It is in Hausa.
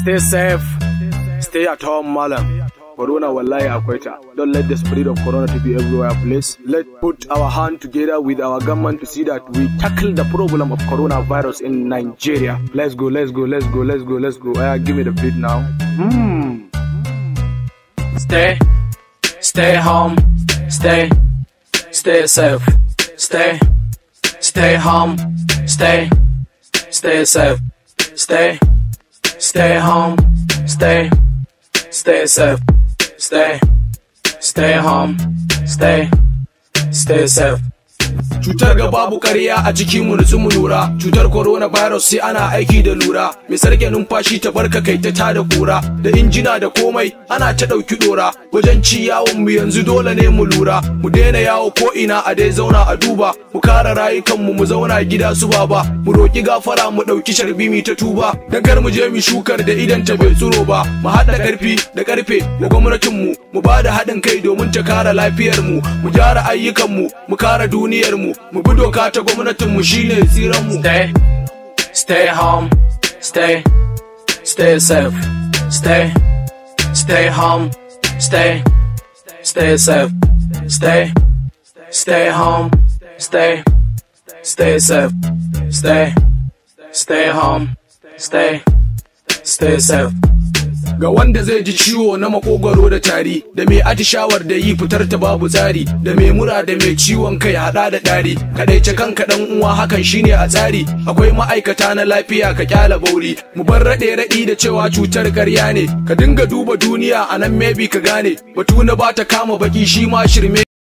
Stay safe. Stay at home, malam. Corona wallahi akwai ta. Don't let the spread of corona to be everywhere, please. Let's put our hand together with our government to see that we tackle the problem of coronavirus in Nigeria. Let's go, let's go, let's go, let's go, let's go. Give me the beat now. Stay home. Stay safe. Stay home. Stay safe. Stay home. Stay safe. Stay home. Stay safe. Cutar ga babu ƙarya a cikin mu nutsu mu lura. Cutar coronavirus sai ana aiki da lura. Mai sarke numfashi ta barka kai ta tada kura. Da injina da komai ana ta ɗauki dora. Wajen ci yawon mu yanzu dole ne mu lura. Mu daina yawo ko ina a dai zauna a duba. Mu kare rayukan mu zauna gida su baba. Mu roki gafara mu ɗauki sharbi mu ta tuba. Dan kar mu je mu shukar da idan ta bai tsiro ba. Mu haɗa ƙarfi da ƙarfe da gwamnatin mu ba da haɗin kai domin ta kare lafiyar mu. Mu gyara ayyukan mu kare duniyar mu bi doka ta gwamnatin mu shine tsiran mu. Stay home. Stay safe. Stay home. Stay safe. Stay home. Stay safe. Stay home. Stay safe. Ga wanda zai ji ciwo na makogwaro da tari, da mai atishawar da yi fitar ta babu tsari, da mai mura da mai ciwon kai hada da dari, kadaice kanka dan uwa hakan shine a tsari. Akwai ma'aikata na lafiya ka kyala bauri, mu bar raɗi da cewa cutar ƙarya ne, ka dinga duba duniya anan maybe ka gane, batu na ba ta kama baki shi ma shirme.